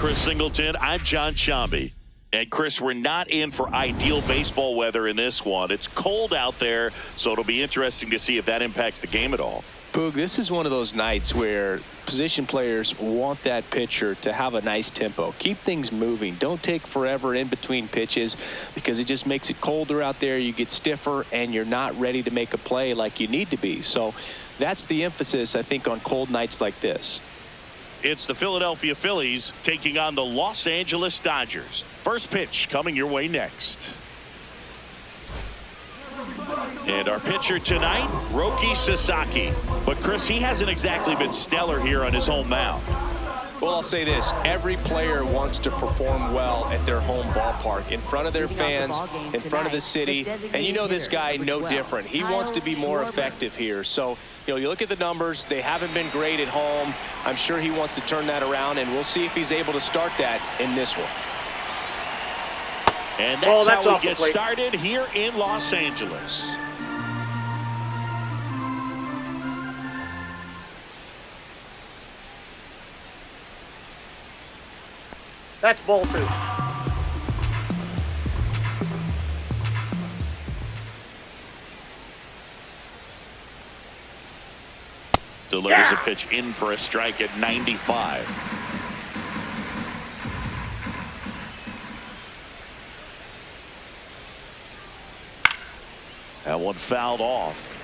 Chris Singleton. I'm John Shambi. And, Chris, we're not in for ideal baseball weather in this one. It's cold out there, so it'll be interesting to see if that impacts the game at all. Boog, this is one of those nights where position players want that pitcher to have a nice tempo. Keep things moving. Don't take forever in between pitches because it just makes it colder out there. You get stiffer, and you're not ready to make a play like you need to be. So that's the emphasis, I think, on cold nights like this. It's the Philadelphia Phillies taking on the Los Angeles Dodgers. First pitch coming your way next. And our pitcher tonight, Roki Sasaki. But, Chris, he hasn't exactly been stellar here on his home mound. Well, I'll say this. Every player wants to perform well at their home ballpark, in front of their fans, in front of the city. And you know this guy no different. He wants to be more effective here. So, you know, you look at the numbers. They haven't been great at home. I'm sure he wants to turn that around, and we'll see if he's able to start that in this one. And that's how we get started here in Los Angeles. That's ball two. Delivers a pitch in for a strike at 95. That one fouled off.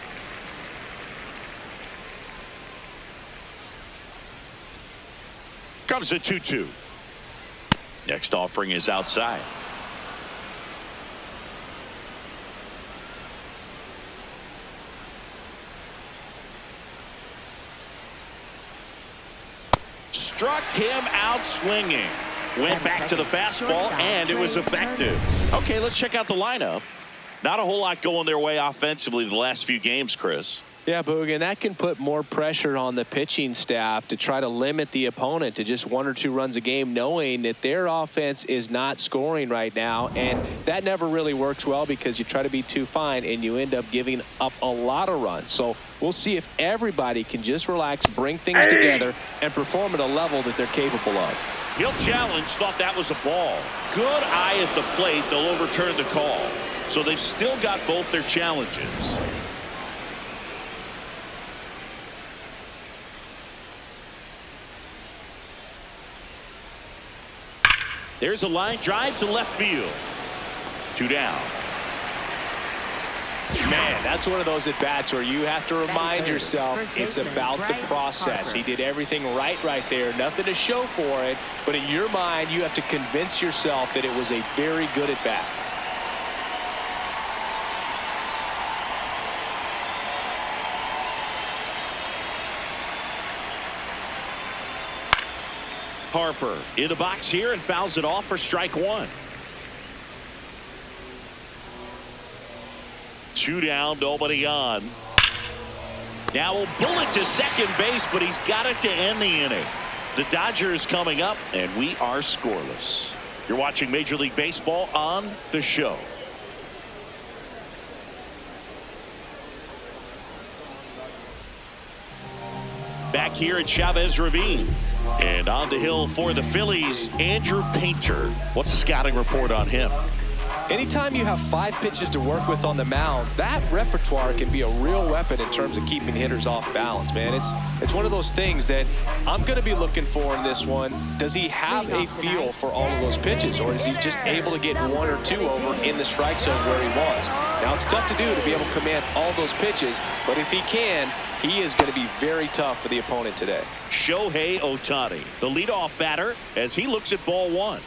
Comes a 2-2. Next offering is outside. Struck him out swinging. Went back to the fastball, and it was effective. Okay, let's check out the lineup. Not a whole lot going their way offensively the last few games, Chris. Yeah, Boog, and that can put more pressure on the pitching staff to try to limit the opponent to just 1 or 2 runs a game, knowing that their offense is not scoring right now. And that never really works well because you try to be too fine and you end up giving up a lot of runs. So we'll see if everybody can just relax, bring things together, and perform at a level that they're capable of. He'll challenge, thought that was a ball. Good eye at the plate. They'll overturn the call. So they've still got both their challenges. There's a line drive to left field. 2 down. Man, that's one of those at-bats where you have to remind yourself it's about the process. He did everything right there. Nothing to show for it. But in your mind, you have to convince yourself that it was a very good at-bat. Harper in the box here and fouls it off for strike 1. 2 down, nobody on. Now a bullet to second base, but he's got it to end the inning. The Dodgers coming up, and we are scoreless. You're watching Major League Baseball on The Show. Back here at Chavez Ravine. And on the hill for the Phillies, Andrew Painter. What's the scouting report on him? Anytime you have 5 pitches to work with on the mound, that repertoire can be a real weapon in terms of keeping hitters off balance, man. It's one of those things that I'm going to be looking for in this one. Does he have a feel for all of those pitches, or is he just able to get 1 or 2 over in the strike zone where he wants? Now, it's tough to do to be able to command all those pitches, but if he can, he is going to be very tough for the opponent today. Shohei Ohtani, the leadoff batter, as he looks at ball 1.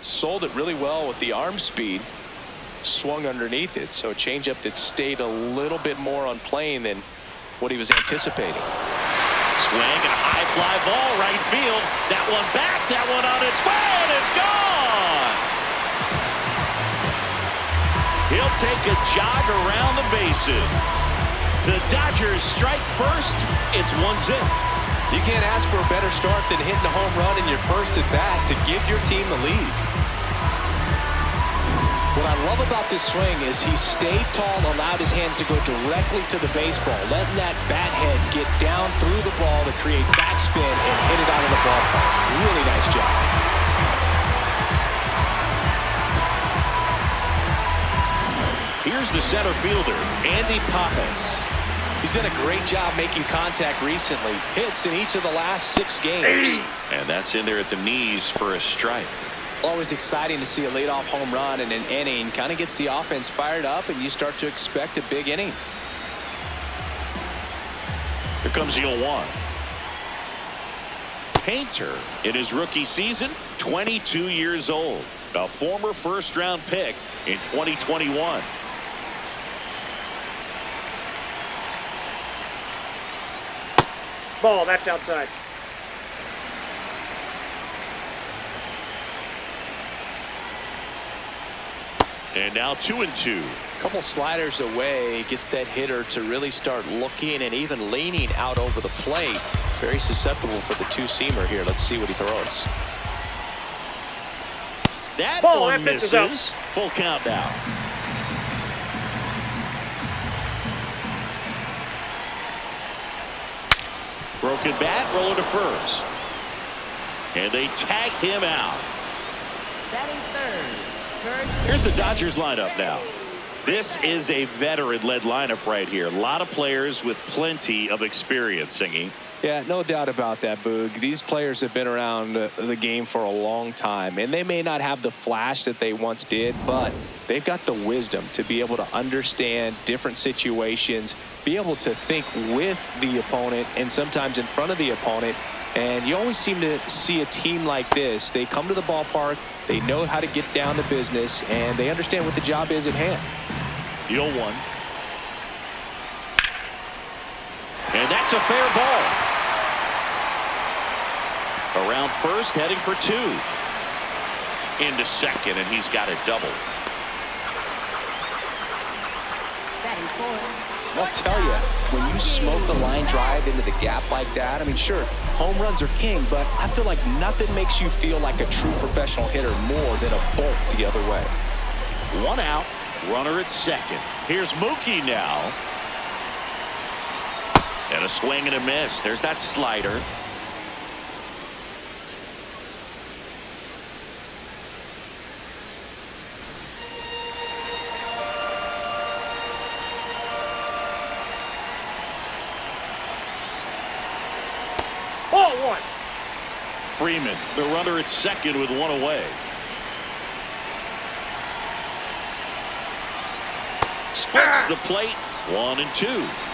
Sold it really well with the arm speed. Swung underneath it, so a changeup that stayed a little bit more on plane than what he was anticipating. Swing and a high fly ball right field. That one back, that one on its way, and it's gone. He'll take a jog around the bases. The Dodgers strike first. It's 1-0. You can't ask for a better start than hitting a home run in your first at bat to give your team the lead. What I love about this swing is he stayed tall, allowed his hands to go directly to the baseball, letting that bat head get down through the ball to create backspin and hit it out of the ballpark. Really nice job. Here's the center fielder, Andy Pappas. He's done a great job making contact recently. Hits in each of the last 6 games. And that's in there at the knees for a strike. Always exciting to see a leadoff home run in an inning. Kind of gets the offense fired up, and you start to expect a big inning. Here comes the 0-1. Painter in his rookie season, 22 years old. A former first-round pick in 2021. Ball, that's outside. And now 2-2. Couple sliders away, gets that hitter to really start looking and even leaning out over the plate. Very susceptible for the two-seamer here. Let's see what he throws. That ball, one that misses. Full count now. Broken bat, roller to first. And they tag him out. Batting third. Here's the Dodgers lineup now. This is a veteran-led lineup right here. A lot of players with plenty of experience, Singy. Yeah, no doubt about that, Boog. These players have been around the game for a long time, and they may not have the flash that they once did, but they've got the wisdom to be able to understand different situations, be able to think with the opponent and sometimes in front of the opponent. And you always seem to see a team like this. They come to the ballpark, they know how to get down to business, and they understand what the job is at hand. The 0-1. And that's a fair ball. Around first, heading for 2. Into second, and he's got a double. Batting fourth. I'll tell you, when you smoke the line drive into the gap like that, I mean, sure, home runs are king, but I feel like nothing makes you feel like a true professional hitter more than a bolt the other way. 1 out, runner at second. Here's Mookie now. And a swing and a miss. There's that slider. Ball 1. Freeman, the runner at second with 1 away. Splits the plate. 1 and 2.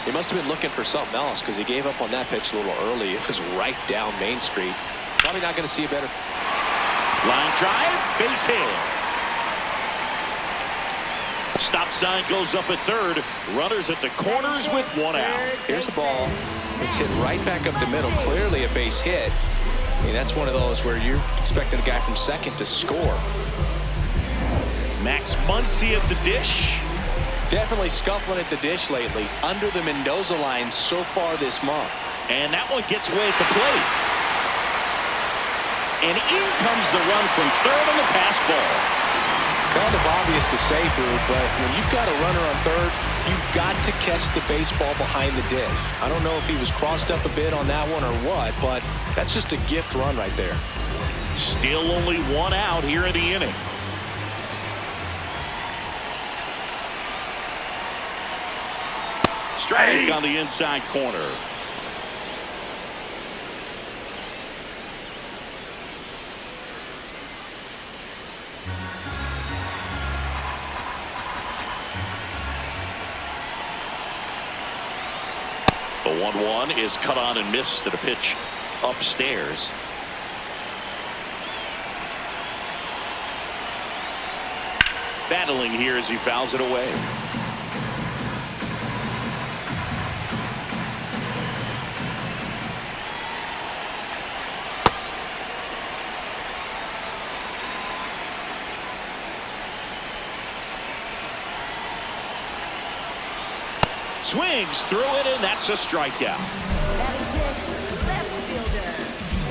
He must have been looking for something else because he gave up on that pitch a little early. It was right down Main Street. Probably not going to see a better. Line drive, base hit. Stop sign goes up at third. Runners at the corners with 1 out. Here's the ball. It's hit right back up the middle. Clearly a base hit. I mean, that's one of those where you're expecting a guy from second to score. Max Muncy at the dish. Definitely scuffling at the dish lately. Under the Mendoza line so far this month. And that one gets away at the plate. And in comes the run from third on the pass ball. Kind of obvious to say, Boo, but when you've got a runner on third, you've got to catch the baseball behind the dish. I don't know if he was crossed up a bit on that one or what, but that's just a gift run right there. Still only 1 out here in the inning. Strike on the inside corner. The 1-1 is cut on and missed at a pitch upstairs. Battling here as he fouls it away. Swings through it, and that's a strikeout. Batting sixth. Left fielder.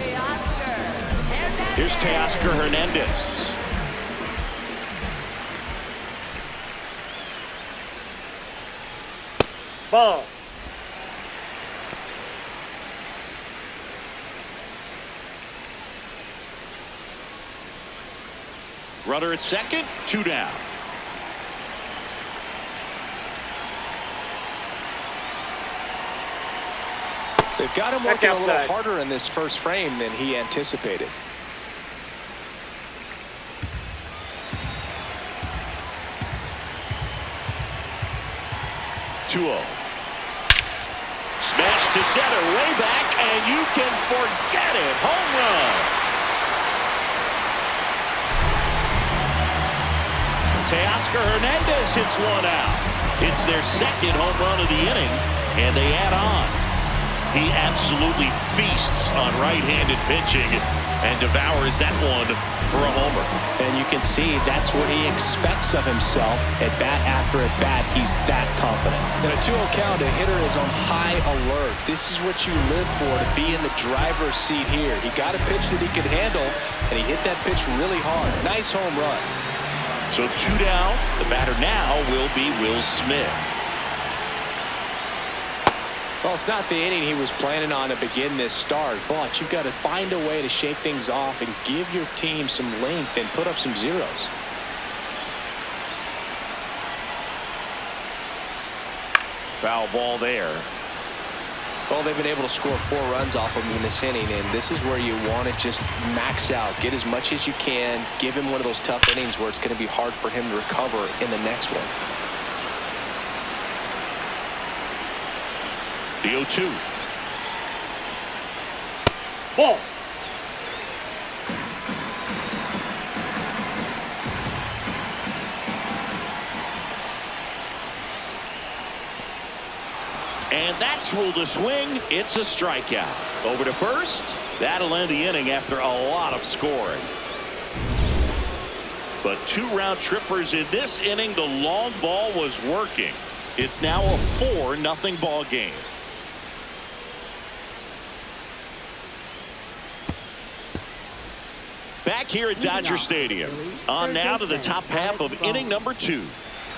Teoscar. Here's Teoscar Hernandez. Ball. Runner at second, 2 down. They've got him working a little harder in this first frame than he anticipated. Smash to center, way back, and you can forget it. Home run. Teoscar Hernandez hits one out. It's their second home run of the inning, and they add on. He absolutely feasts on right-handed pitching and devours that one for a homer. And you can see that's what he expects of himself at bat after at bat. He's that confident. In a 2-0 count, a hitter is on high alert. This is what you live for, to be in the driver's seat here. He got a pitch that he could handle, and he hit that pitch really hard. Nice home run. So 2 down. The batter now will be Will Smith. Well, it's not the inning he was planning on to begin this start, but you've got to find a way to shake things off and give your team some length and put up some zeros. Foul ball there. Well, they've been able to score 4 runs off of him in this inning, and this is where you want to just max out, get as much as you can, give him one of those tough innings where it's going to be hard for him to recover in the next one. The 0-2. Ball. And that's ruled a swing. It's a strikeout. Over to first. That'll end the inning after a lot of scoring. But 2 round trippers in this inning. The long ball was working. It's now a 4-0 ball game. Back here at Dodger Stadium. On now to the top half of inning number 2.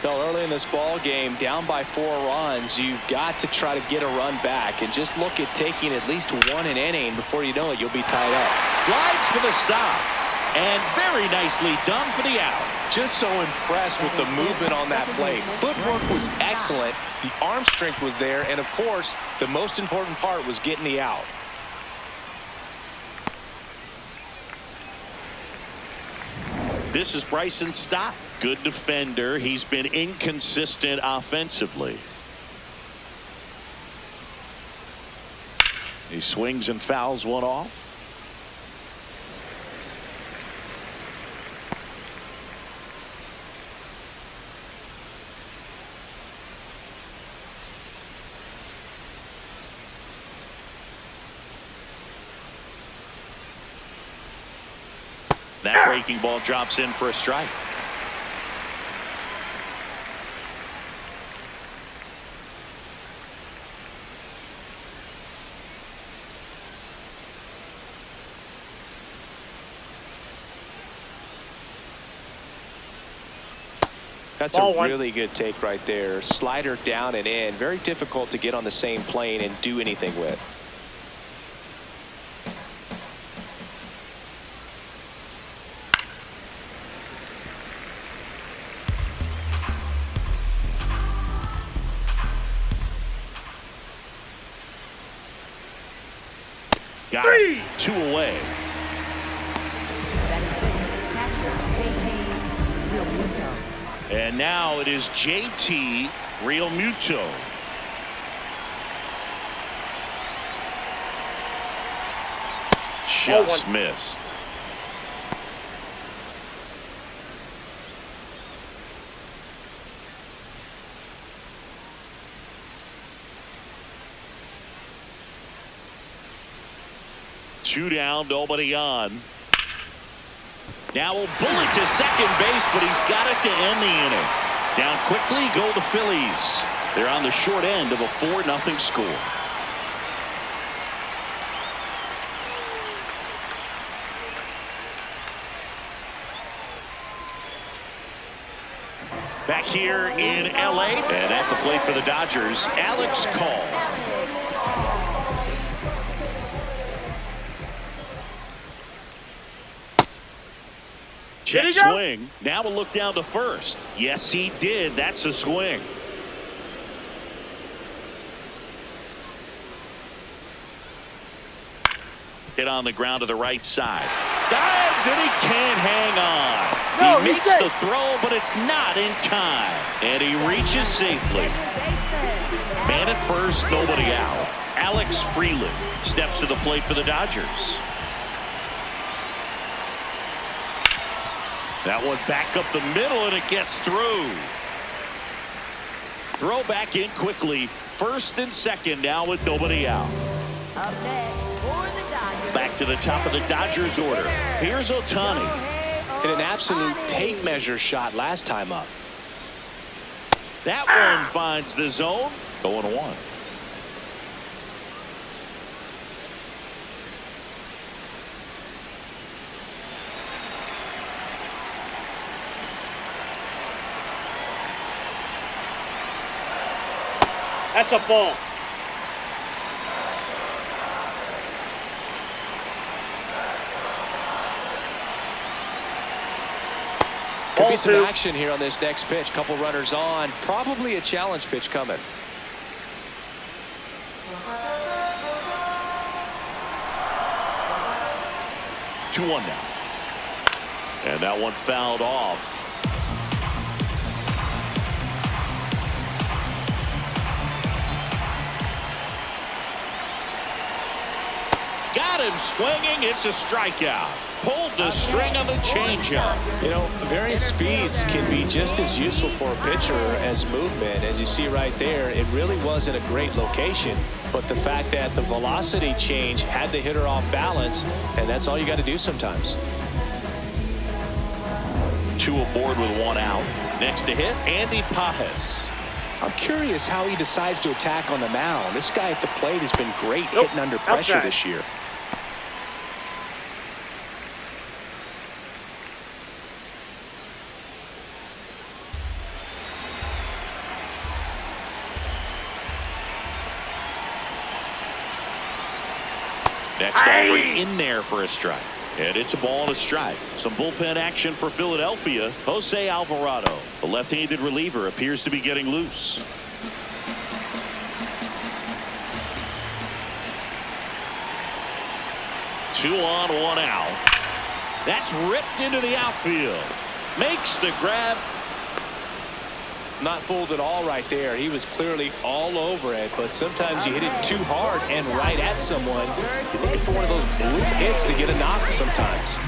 Well, early in this ball game, down by 4 runs, you've got to try to get a run back and just look at taking at least 1 an inning. Before you know it, you'll be tied up. Slides for the stop, and very nicely done for the out. Just so impressed with the movement on that play. Footwork was excellent, the arm strength was there, and of course, the most important part was getting the out. This is Bryson Stott. Good defender. He's been inconsistent offensively. He swings and fouls one off. That breaking ball drops in for a strike. That's a really good take right there. Slider down and in. Very difficult to get on the same plane and do anything with. Got it. 2 away. And now it is JT Realmuto. Just missed. Two down, nobody on. Now a bullet to second base, but he's got it to end the inning. Down quickly go the Phillies. They're on the short end of a 4-0 score. Back here in LA. And at the plate for the Dodgers, Alex Call. Check swing. Now a look down to first. Yes, he did. That's a swing. Hit on the ground to the right side. Dives, and he can't hang on. No, he makes the throw, but it's not in time. And he reaches safely. Man at first, nobody out. Alex Freeland steps to the plate for the Dodgers. That one back up the middle, and it gets through. Throw back in quickly. First and second now with nobody out. Up next for the Dodgers. Back to the top of the Dodgers order. Here's Ohtani. Hit an absolute tape measure shot last time up. That one finds the zone. 0-1. That's a ball. Could be some action here on this next pitch. Couple runners on. Probably a challenge pitch coming. Two 2-1 now. And that one fouled off. Got him swinging. It's a strikeout. Pulled the string on the changeup. You know, varying speeds can be just as useful for a pitcher as movement. As you see right there, it really wasn't a great location, but the fact that the velocity change had the hitter off balance, and that's all you got to do sometimes. Two aboard with one out. Next to hit, Andy Pajes. I'm curious how he decides to attack on the mound. This guy at the plate has been great hitting under pressure this year. Next offering in there for a strike. And it's a ball and a strike. Some bullpen action for Philadelphia. Jose Alvarado, the left-handed reliever, appears to be getting loose. Two on, one out. That's ripped into the outfield. Makes the grab. Not fooled at all right there. He was clearly all over it, but sometimes you hit it too hard and right at someone. You're looking for one of those bloop hits to get a knock sometimes.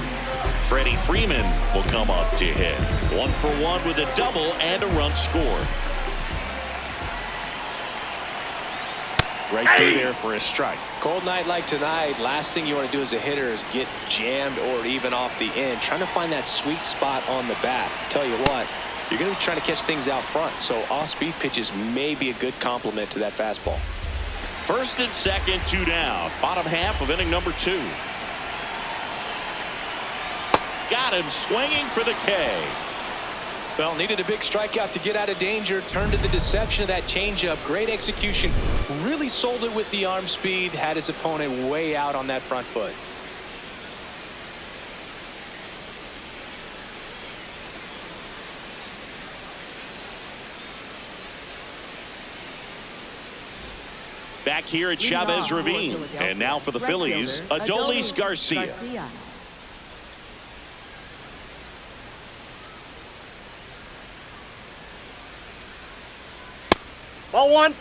Freddie Freeman will come up to hit. 1 for 1 with a double and a run scored. Right through there for a strike. Cold night like tonight, last thing you want to do as a hitter is get jammed or even off the end. Trying to find that sweet spot on the bat. Tell you what, you're going to be trying to catch things out front, so off-speed pitches may be a good complement to that fastball. First and second, two down. Bottom half of inning number 2. Got him swinging for the K. Well, needed a big strikeout to get out of danger. Turned to the deception of that changeup. Great execution. Really sold it with the arm speed. Had his opponent way out on that front foot. Back here at Chavez Ravine. And now for the Phillies, Adolis Garcia. Ball 1.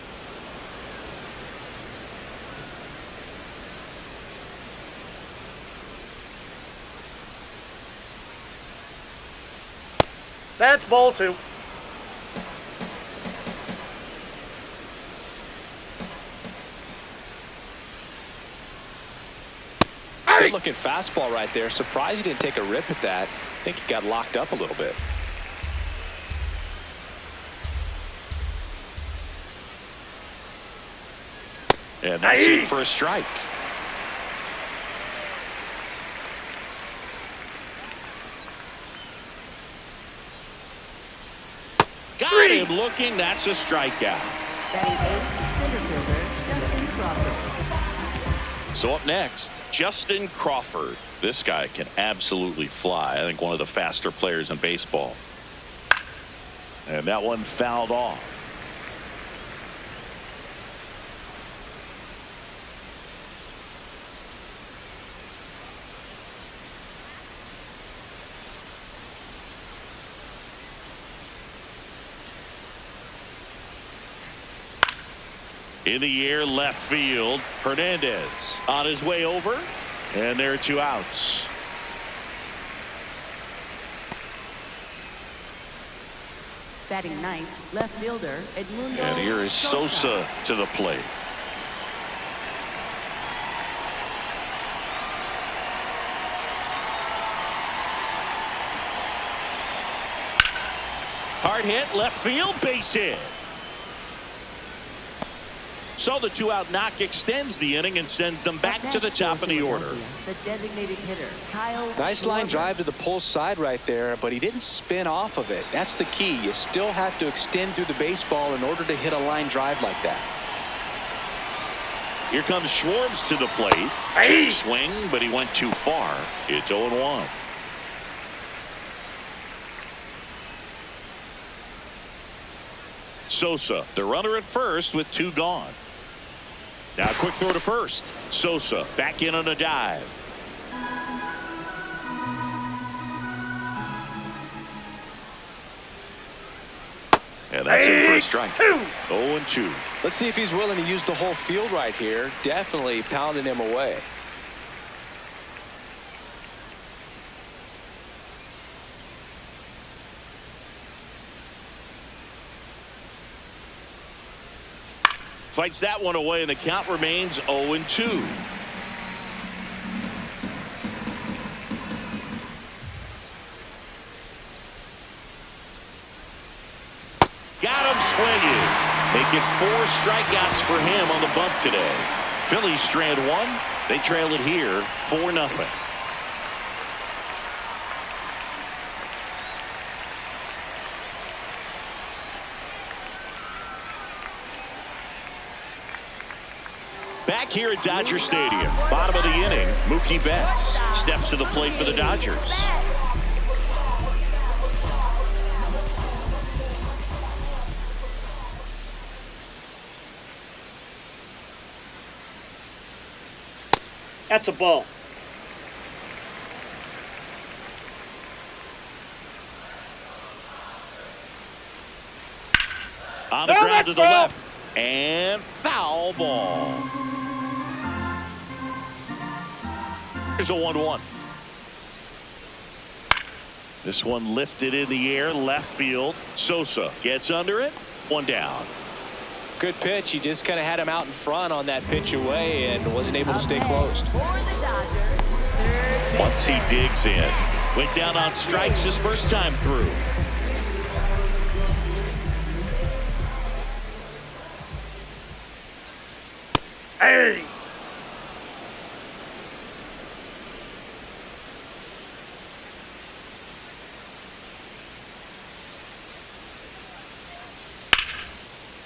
That's ball 2. Good looking fastball right there. Surprised he didn't take a rip at that. I think he got locked up a little bit. And that's it for a strike. Got him looking. That's a strikeout. Batting eighth, center fielder, Justin Crawford. So up next, Justin Crawford. This guy can absolutely fly. I think one of the faster players in baseball. And that one fouled off. In the air, left field. Hernandez on his way over. And there are 2 outs. Batting ninth, left fielder, Edmundo. And here is Sosa to the plate. Hard hit, left field, base hit. So the 2-out knock extends the inning and sends them back to the top of the order. The designated hitter, Kyle. Nice line drive to the pull side right there, but he didn't spin off of it. That's the key. You still have to extend through the baseball in order to hit a line drive like that. Here comes Schwartz to the plate. Check swing, but he went too far. It's 0-1. Sosa, the runner at first with 2 gone. Now quick throw to first. Sosa back in on a dive. And that's in for a strike. 0-2. Let's see if he's willing to use the whole field right here. Definitely pounding him away. Fights that one away, and the count remains 0-2. Got him swinging. Make it 4 strikeouts for him on the bump today. Phillies strand 1. They trail it here 4-0. Back here at Dodger Stadium, bottom of the inning, Mookie Betts steps to the plate for the Dodgers. That's a ball. On the ground to the left, and foul ball. Here's a 1-1. This one lifted in the air, left field. Sosa gets under it. 1 down. Good pitch. He just kind of had him out in front on that pitch away and wasn't able to stay closed. For the Dodgers, third Once he digs in, went down on strikes his first time through. Hey!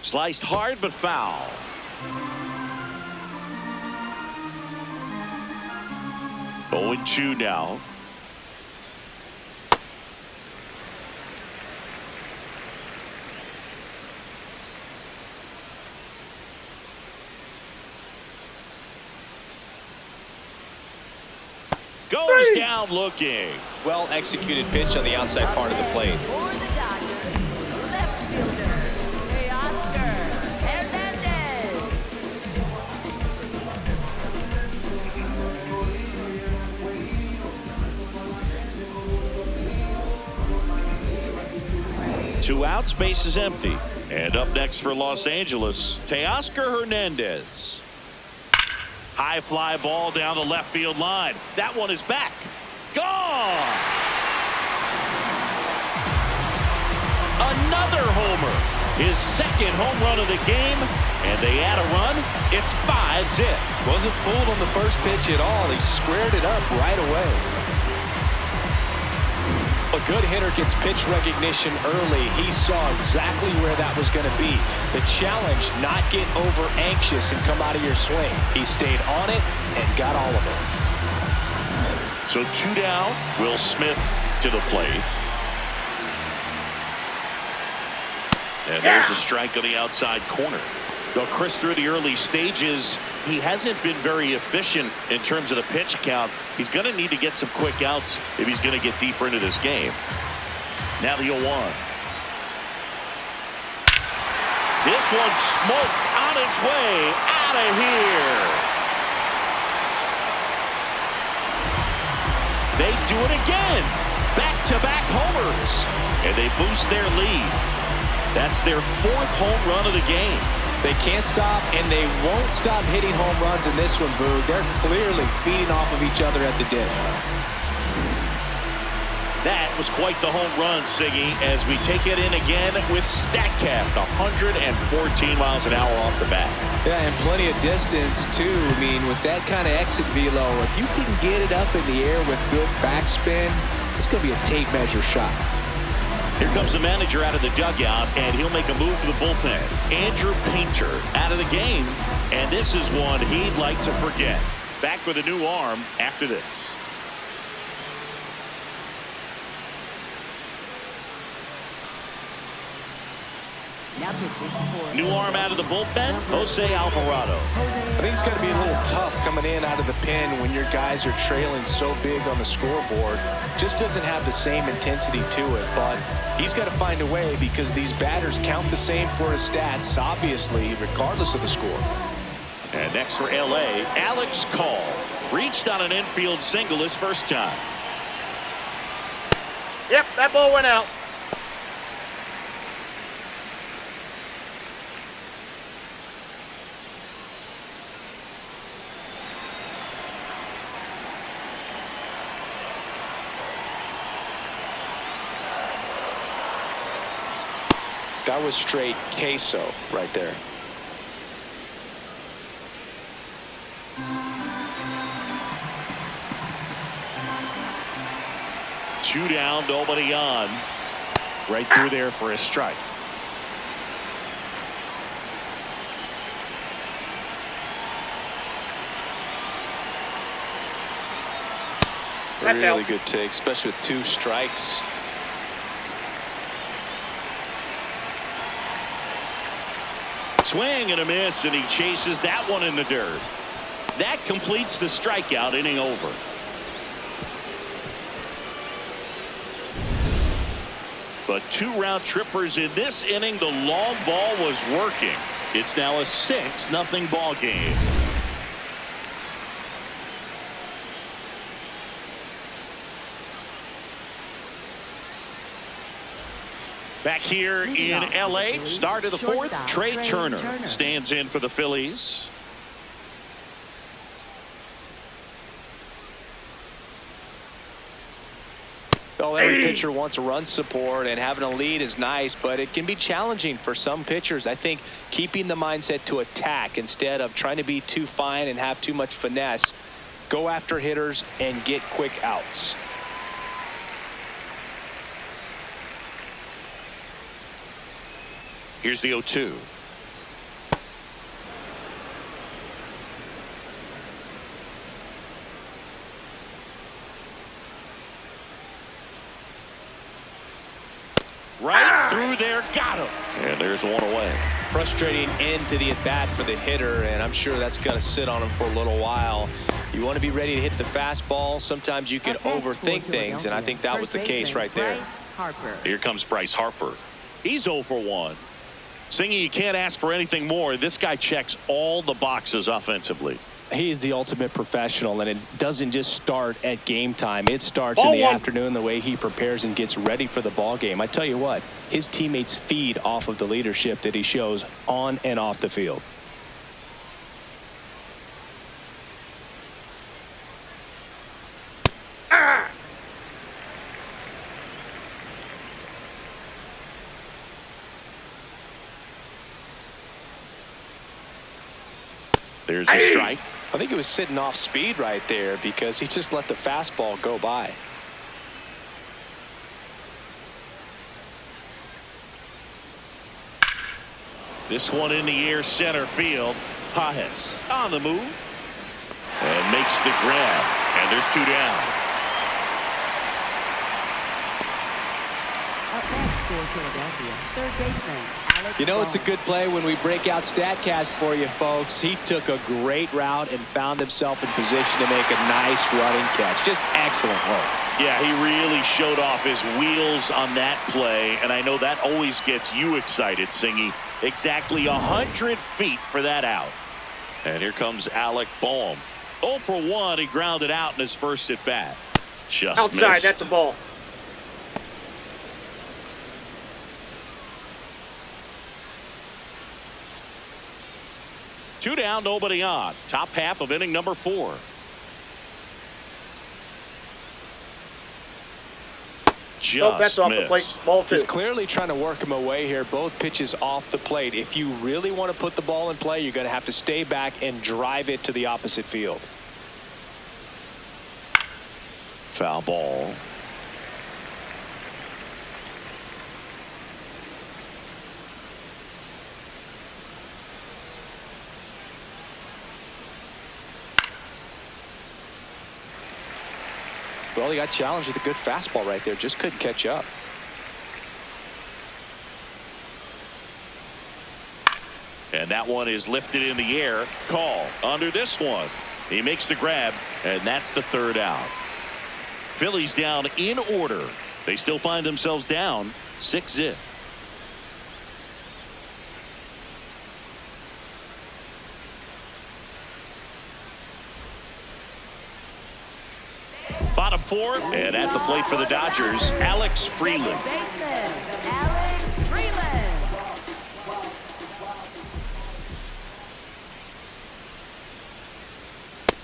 Sliced hard but foul. Oh, 0-2 now. Goes down looking. Well executed pitch on the outside part of the plate. for the Dodgers, left fielder, Teoscar Hernandez. 2 outs, base is empty. And up next for Los Angeles, Teoscar Hernandez. High fly ball down the left field line. That one is back. Gone! Another homer. His second home run of the game. And they add a run. It's 5-zip. Wasn't fooled on the first pitch at all. He squared it up right away. A good hitter gets pitch recognition early. He saw exactly where that was going to be. The challenge, not get over anxious and come out of your swing. He stayed on it and got all of it. So 2 down. Will Smith to the plate. And there's a strike on the outside corner. Though Chris, through the early stages, he hasn't been very efficient in terms of the pitch count. He's going to need to get some quick outs if he's going to get deeper into this game. Now the 0-1. This one smoked on its way out of here. They do it again. Back-to-back homers. And they boost their lead. That's their 4th home run of the game. They can't stop, and they won't stop hitting home runs in this one, Boo. They're clearly feeding off of each other at the dish. That was quite the home run, Siggy, as we take it in again with StatCast, 114 miles an hour off the bat. Yeah, and plenty of distance, too. I mean, with that kind of exit velo, if you can get it up in the air with good backspin, it's going to be a tape measure shot. Here comes the manager out of the dugout, and he'll make a move for the bullpen. Andrew Painter out of the game, and this is one he'd like to forget. Back with a new arm after this. Now pitching for New arm out of the bullpen, Jose Alvarado. I think it's going to be a little tough coming in out of the pen when your guys are trailing so big on the scoreboard. Just doesn't have the same intensity to it, but he's got to find a way because these batters count the same for his stats, obviously, regardless of the score. And next for L.A., Alex Call. Reached on an infield single his first time. Yep, that ball went out. That was straight queso right there. Two down, nobody on. Right through there for a strike. Really good take, especially with 2 strikes. Swing and a miss, and he chases that one in the dirt. That completes the strikeout, inning over. But 2 round trippers in this inning. The long ball was working. It's now a 6-0 ball game. Back here in L.A., start of the 4th, Trey Turner stands in for the Phillies. Well, every pitcher wants a run support, and having a lead is nice, but it can be challenging for some pitchers. I think keeping the mindset to attack instead of trying to be too fine and have too much finesse, go after hitters and get quick outs. Here's the 0-2. Right through there, got him. And there's one away. Frustrating end to the at-bat for the hitter, and I'm sure that's going to sit on him for a little while. You want to be ready to hit the fastball. Sometimes you can overthink things, and I think that was the case right there. Here comes Bryce Harper. He's 0 for 1. Singy, you can't ask for anything more. This guy checks all the boxes offensively. He is the ultimate professional, and it doesn't just start at game time. It starts in the afternoon, the way he prepares and gets ready for the ball game. I tell you what, his teammates feed off of the leadership that he shows on and off the field. There's a strike. I think he was sitting off speed right there because he just let the fastball go by. This one in the air, center field. Pajes on the move and makes the grab, and there's 2 down. Up next for Philadelphia, third baseman Alex You know, it's a Ball. good play when we break out StatCast for you, folks. He took a great route and found himself in position to make a nice running catch. Just excellent work. Yeah, he really showed off his wheels on that play, and I know that always gets you excited, Singy. Exactly 100 feet for that out. And here comes Alec Bohm. 0 for 1, he grounded out in his first at bat. Just Outside, missed. that's a ball. Two down, nobody on. Top half of inning number 4. Just That's off the plate. missed. Ball 2. He's clearly trying to work him away here. Both pitches off the plate. If you really want to put the ball in play, you're going to have to stay back and drive it to the opposite field. Foul ball. Well, he got challenged with a good fastball right there. Just couldn't catch up. And that one is lifted in the air. Call under this one. He makes the grab, and that's the 3rd out. Phillies down in order. They still find themselves down 6-0. Bottom 4, and at the plate for the Dodgers, Alex Freeland. Second baseman Alex Freeland.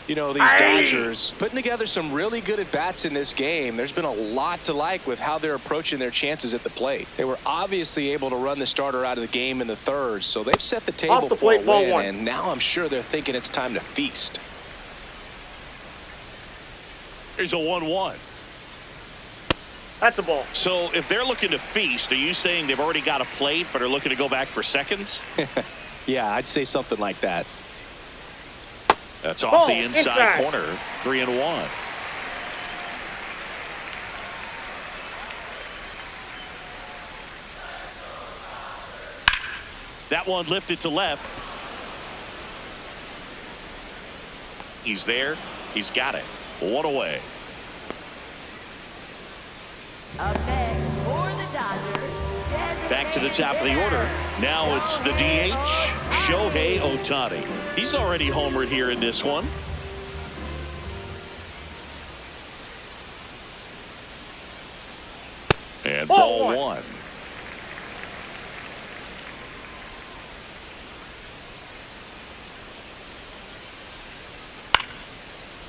You know, these Dodgers putting together some really good at-bats in this game. There's been a lot to like with how they're approaching their chances at the plate. They were obviously able to run the starter out of the game in the 3rd, so they've set the table Off the for a plate, ball win, 1. and now I'm sure they're thinking it's time to feast. Here's a 1-1. That's a ball. So if they're looking to feast, are you saying they've already got a plate but are looking to go back for seconds? Yeah, I'd say something like that. That's off Ball the inside corner. 3-1. That one lifted to left. He's there. He's got it. 1 away. Up next for the Dodgers. Back to the top of the order. Now it's the DH, Shohei Ohtani. He's already homered here in this one. And ball 1.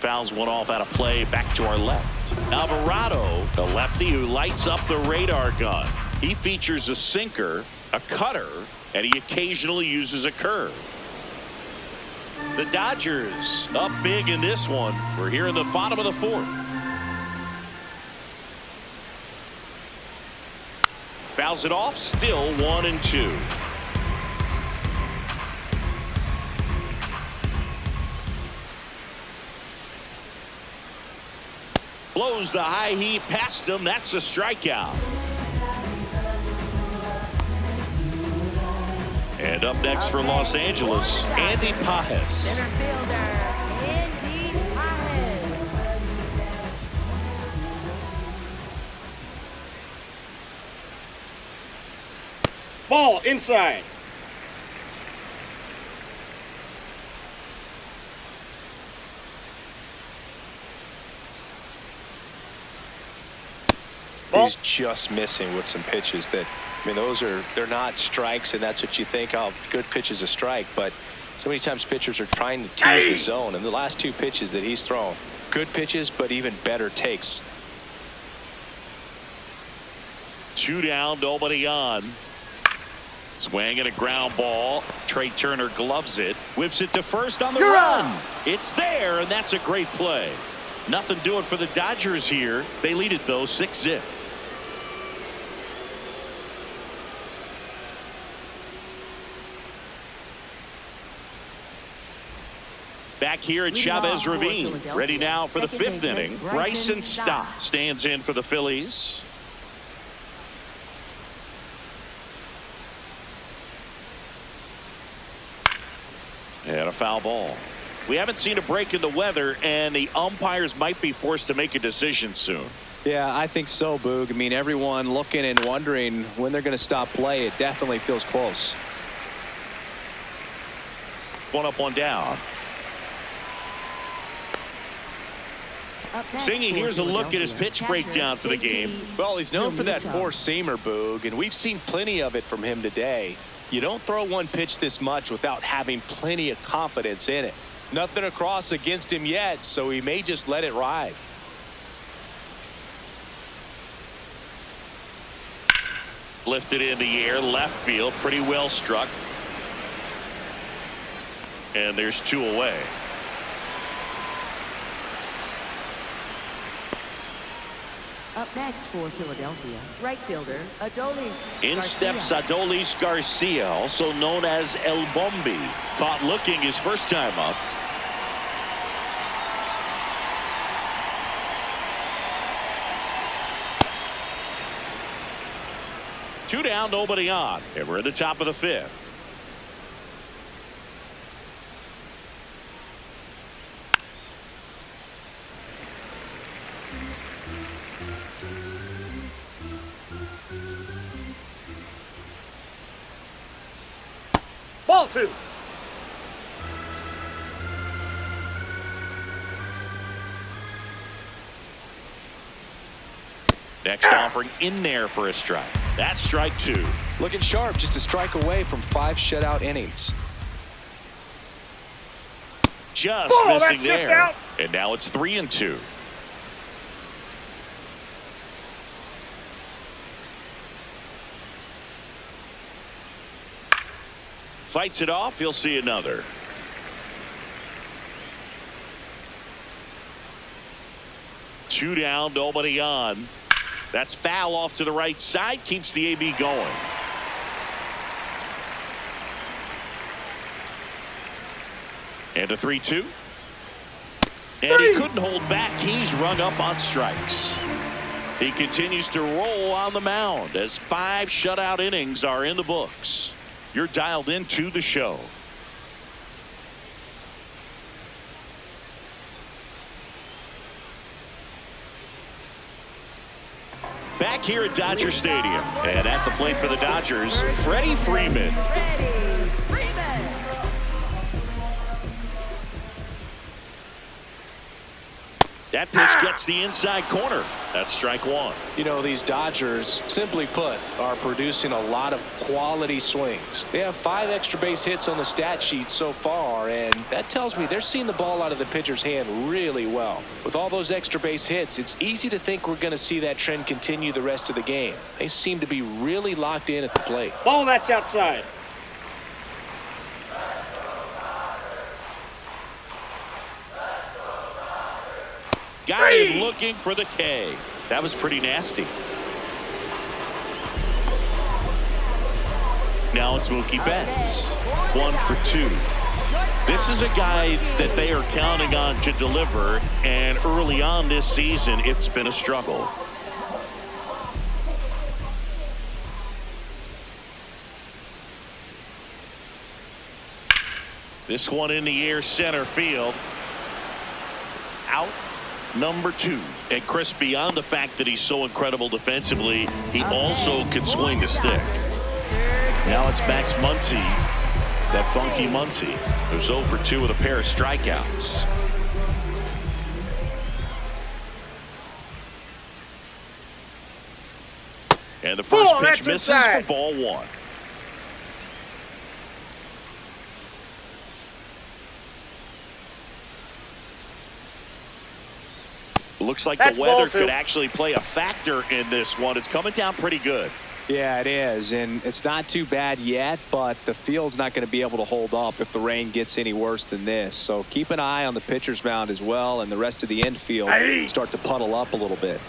Fouls one off out of play. Back to our left. Alvarado, the lefty who lights up the radar gun. He features a sinker, a cutter, and he occasionally uses a curve. The Dodgers up big in this one. We're here in the bottom of the 4th. Fouls it off. Still 1-2. Blows the high heat past him. That's a strikeout. And up next for Los Angeles, Andy Pajes. Center fielder Andy Pajes. Ball inside. Ball. He's just missing with some pitches that, I mean, they're not strikes, and that's what you think, oh, good pitch is a strike, but so many times pitchers are trying to tease the zone, and the last 2 pitches that he's thrown, good pitches, but even better takes. 2 down, nobody on. Swing and a ground ball. Trey Turner gloves it, whips it to first on the run. It's there, and that's a great play. Nothing doing for the Dodgers here. They lead it though, 6-0. Back here at Chavez Ravine, ready now for the fifth inning. Bryson Stott stands in for the Phillies. And a foul ball. We haven't seen a break in the weather, and the umpires might be forced to make a decision soon. Yeah, I think so, Boog. I mean, everyone looking and wondering when they're going to stop play. It definitely feels close. One up, one down. Singy, here's a look at his pitch breakdown for the game. Well, he's known for that four-seamer, Boog, and we've seen plenty of it from him today. You don't throw one pitch this much without having plenty of confidence in it. Nothing across against him yet, so he may just let it ride. Lifted in the air, left field, pretty well struck. And there's two away. Up next for Philadelphia, right fielder Adolis In steps Adolis Garcia, also known as El Bombi. Caught looking his first time up. Two down, nobody on, and we're at the top of the fifth. Ball two. Next offering in there for a strike. That's strike two. Looking sharp, just a strike away from 5 shutout innings. Just missing there. And now it's 3-2. Fights it off. He'll see another. Two down, nobody on. That's foul off to the right side. Keeps the AB going. And a 3-2. And he couldn't hold back. He's rung up on strikes. He continues to roll on the mound as 5 shutout innings are in the books. You're dialed into the show. Back here at Dodger Stadium, and at the plate for the Dodgers, Freddie Freeman. That pitch gets the inside corner. That's strike one. You know, these Dodgers, simply put, are producing a lot of quality swings. They have 5 extra base hits on the stat sheet so far, and that tells me they're seeing the ball out of the pitcher's hand really well. With all those extra base hits, it's easy to think we're going to see that trend continue the rest of the game. They seem to be really locked in at the plate. Ball that's outside. Got him looking for the K. That was pretty nasty. Now it's Mookie Betts. 1 for 2. This is a guy that they are counting on to deliver, and early on this season, it's been a struggle. This one in the air, center field. Out. Number 2. And Chris, beyond the fact that he's so incredible defensively, he also can swing the stick. Now it's Max Muncy, that funky Muncy, who's 0 for 2 with a pair of strikeouts. And the first pitch misses for ball 1. Looks like the weather could actually play a factor in this one. It's coming down pretty good. Yeah, it is, and it's not too bad yet, but the field's not going to be able to hold up if the rain gets any worse than this. So keep an eye on the pitcher's mound as well, and the rest of the infield start to puddle up a little bit.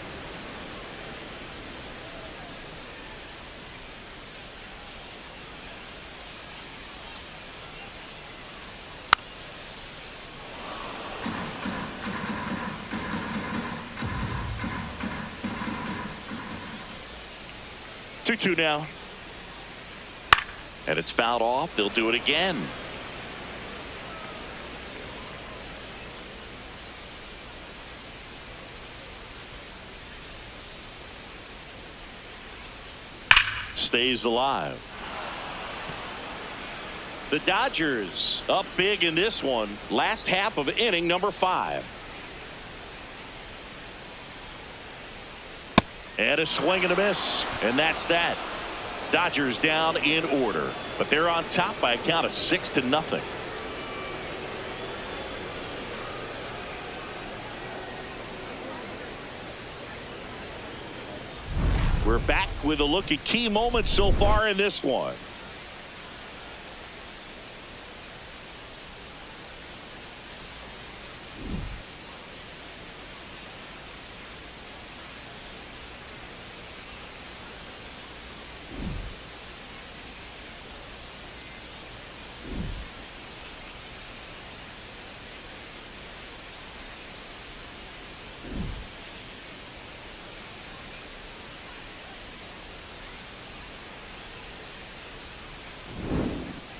2-2 now. And it's fouled off. They'll do it again. Stays alive. The Dodgers up big in this one. Last half of inning number 5. And a swing and a miss. And that's that. Dodgers down in order. But they're on top by a count of 6-0. We're back with a look at key moments so far in this one.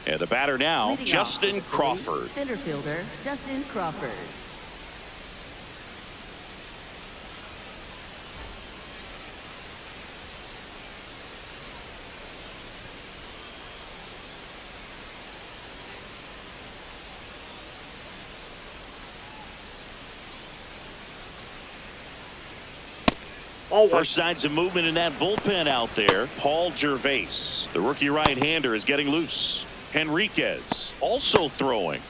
And the batter now, Justin Crawford. Center fielder, Justin Crawford. First signs of movement in that bullpen out there. Paul Gervais, the rookie right-hander, is getting loose. Henriquez also throwing.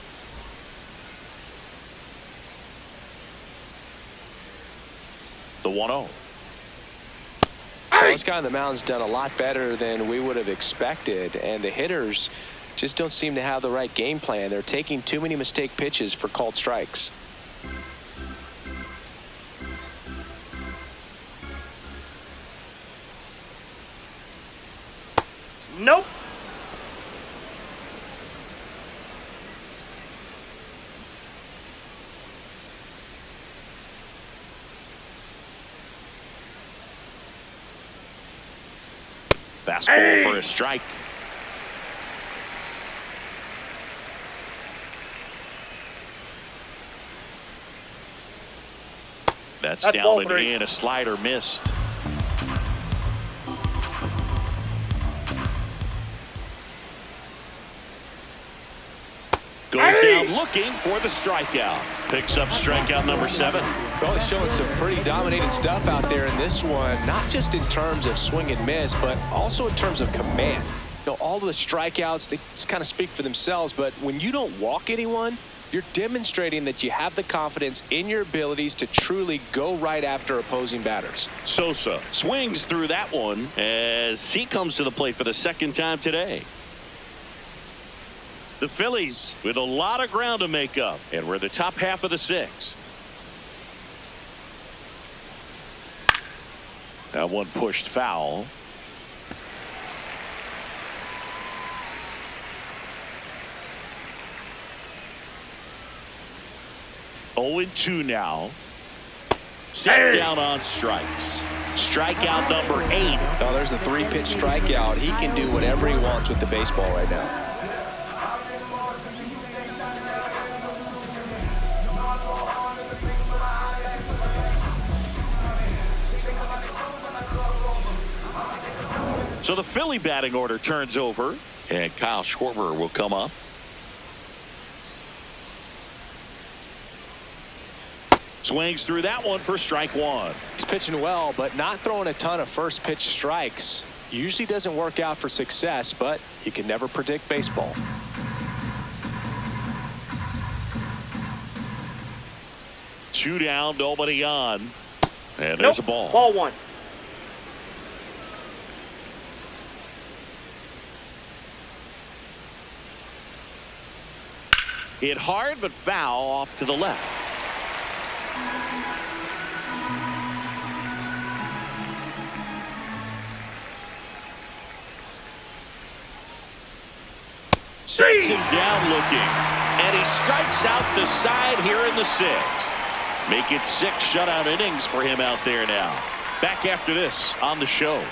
The 1-0. Well, this guy on the mound's done a lot better than we would have expected, and the hitters just don't seem to have the right game plan. They're taking too many mistake pitches for called strikes. Nope. Fastball for a strike. That's down and in. A slider missed. Goes down looking for the strikeout. Picks up strikeout number 7. Well, he's showing some pretty dominating stuff out there in this one, not just in terms of swing and miss, but also in terms of command. You know, all of the strikeouts, they just kind of speak for themselves, but when you don't walk anyone, you're demonstrating that you have the confidence in your abilities to truly go right after opposing batters. Sosa swings through that one as he comes to the plate for the second time today. The Phillies with a lot of ground to make up, and we're the top half of the 6th. That one pushed foul. Oh, 2 now. Set down on strikes. Strikeout number 8. Oh, there's a 3-pitch strikeout. He can do whatever he wants with the baseball right now. So the Philly batting order turns over, and Kyle Schwarber will come up. Swings through that one for strike 1. He's pitching well, but not throwing a ton of first pitch strikes. Usually doesn't work out for success, but you can never predict baseball. Two down, nobody on. And there's a ball. Ball 1. Hit hard, but foul off to the left. Sets him down looking, and he strikes out the side here in the 6th. Make it 6 shutout innings for him out there now. Back after this on the show.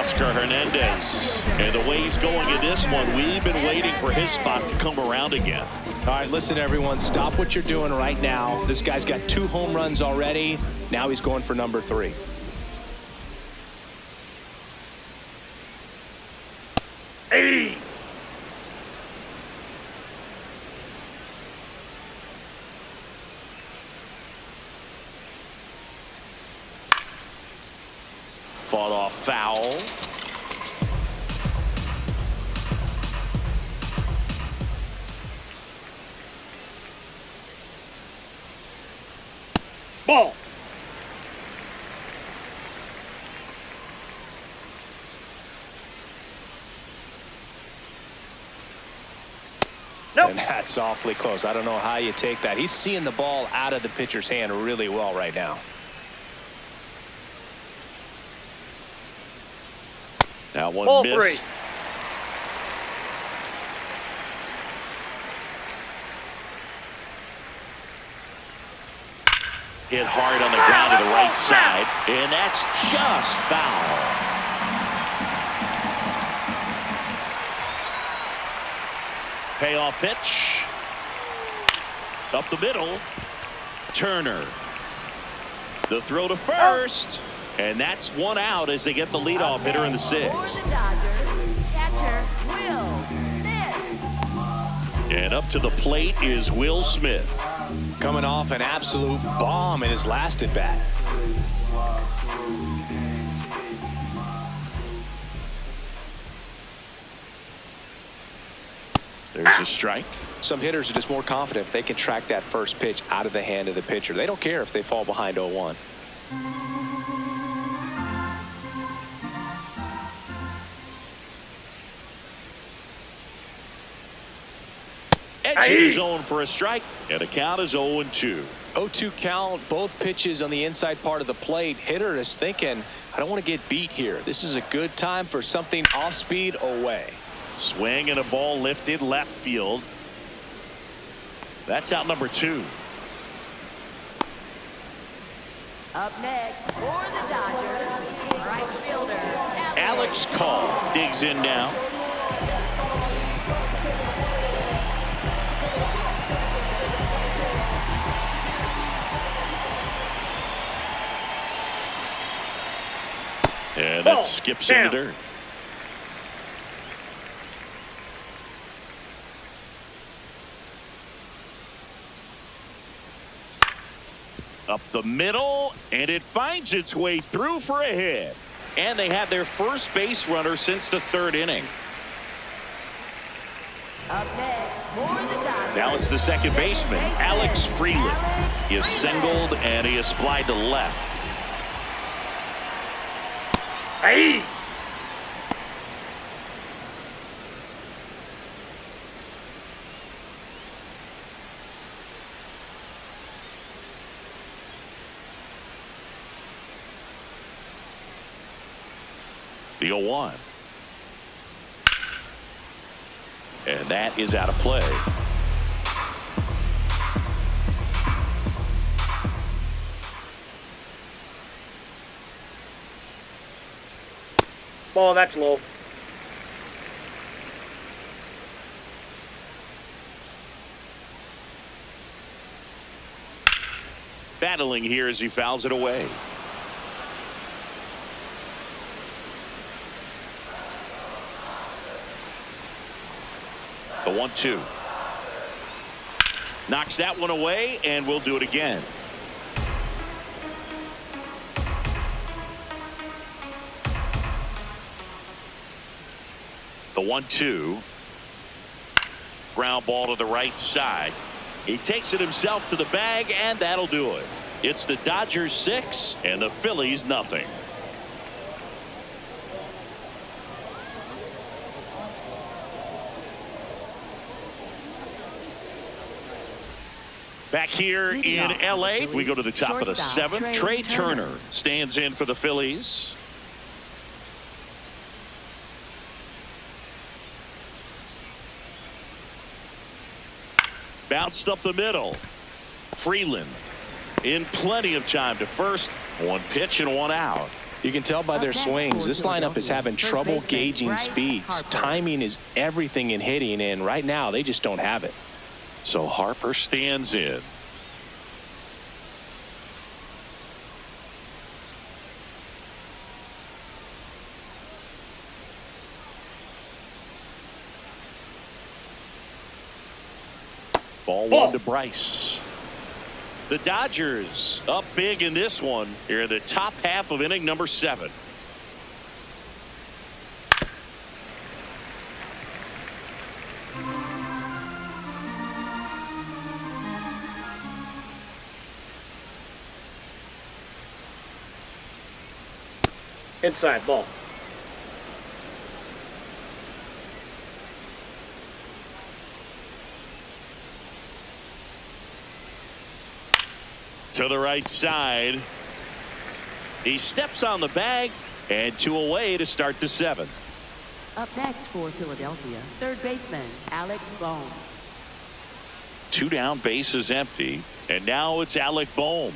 Teoscar Hernandez. And the way he's going in this one, we've been waiting for his spot to come around again. All right, listen, everyone, stop what you're doing right now. This guy's got 2 home runs already. Now he's going for number 3. Hey! Fought off foul. Ball. Nope. And that's awfully close. I don't know how you take that. He's seeing the ball out of the pitcher's hand really well right now. That one Ball missed. 3. Hit hard on the ground to the right side, and that's just foul. Payoff pitch. Up the middle. Turner. The throw to first. And that's 1 out as they get the leadoff hitter in the 6th. For the Dodgers, catcher Will Smith. And up to the plate is Will Smith. Coming off an absolute bomb in his last at bat. There's a strike. Some hitters are just more confident if they can track that first pitch out of the hand of the pitcher. They don't care if they fall behind 0-1. Edge zone for a strike, and the count is 0-2. 0-2 count, both pitches on the inside part of the plate. Hitter is thinking, I don't want to get beat here. This is a good time for something off speed away. Swing and a ball lifted left field. That's out number 2. Up next for the Dodgers, right fielder Alex Call digs in now. And that skips in the dirt. Up the middle, and it finds its way through for a hit. And they have their first base runner since the 3rd inning. Up next for the Dodgers. Now it's the second baseman, Alex Freeland. He is singled, and he is flied to left. Hey! The 0-1. And that is out of play. Ball, that's low. Battling here as he fouls it away. The 1-2. Knocks that one away, and we'll do it again. The 1-2. Ground ball to the right side. He takes it himself to the bag, and that'll do it. It's the Dodgers 6 and the Phillies nothing. Back here in L.A., we go to the top of the 7th. Trey Turner stands in for the Phillies. Bounced up the middle. Freeland in plenty of time to first. 1 pitch and 1 out. You can tell by their swings, this lineup is having trouble gauging speeds. Timing is everything in hitting, and right now they just don't have it. So Harper stands in. Ball one to Bryce. The Dodgers up big in this one. Here in the top half of inning number 7. Inside ball. To the right side. He steps on the bag, and 2 away to start the 7th. Up next for Philadelphia, third baseman Alec Bohm. 2 down, base is empty, and now it's Alec Bohm.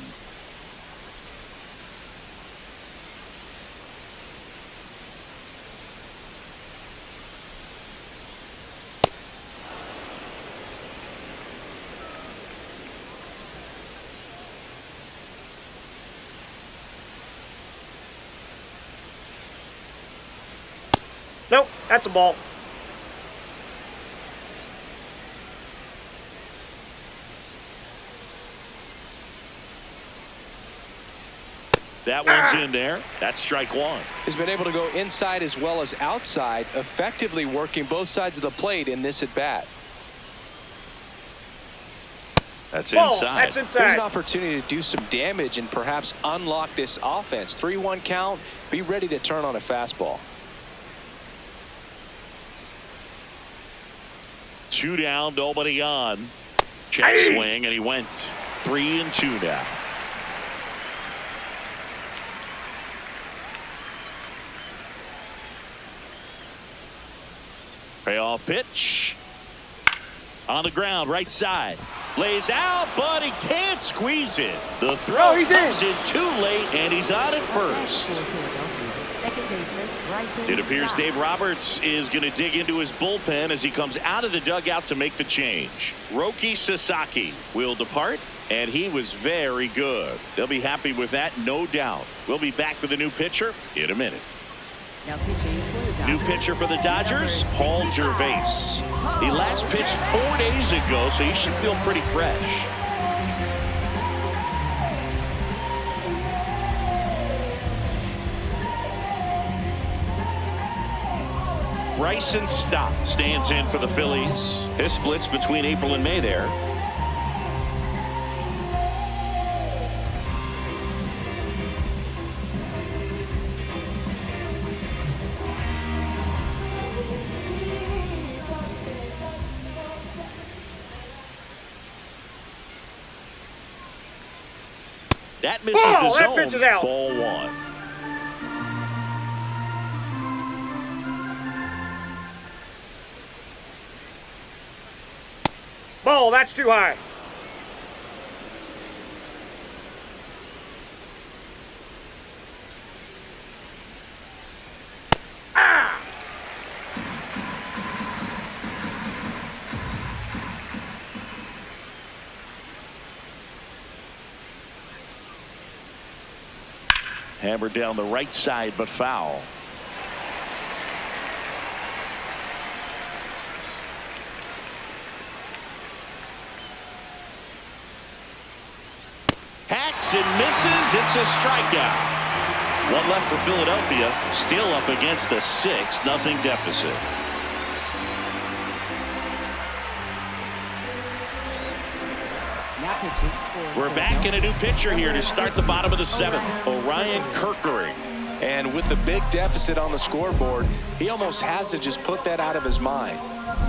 Nope, that's a ball. That one's in there. That's strike 1. He's been able to go inside as well as outside, effectively working both sides of the plate in this at bat. That's Ball, inside. that's inside. There's an opportunity to do some damage and perhaps unlock this offense. 3-1 count. Be ready to turn on a fastball. 2 down, nobody on. Check swing, and he went 3-2 now. Payoff pitch. On the ground, right side. Lays out, but he can't squeeze it. The throw comes in too late, and he's on at first. It appears Dave Roberts is going to dig into his bullpen as he comes out of the dugout to make the change. Roki Sasaki will depart, and he was very good. They'll be happy with that, no doubt. We'll be back with a new pitcher in a minute. Now pitching for the Dodgers. New pitcher for the Dodgers, Paul Gervais. He last pitched 4 days ago, so he should feel pretty fresh. Bryson Stott stands in for the Phillies. His splits between April and May there. That misses the zone. That pitch is out. Ball 1. Ball, that's too high. Hammered down the right side, but foul. Hacks and misses. It's a strikeout. 1 left for Philadelphia. Still up against a 6-0 deficit. Now pitching for We're back in a new pitcher here to start the bottom of the 7th. Orion Kerkering. And with the big deficit on the scoreboard, he almost has to just put that out of his mind.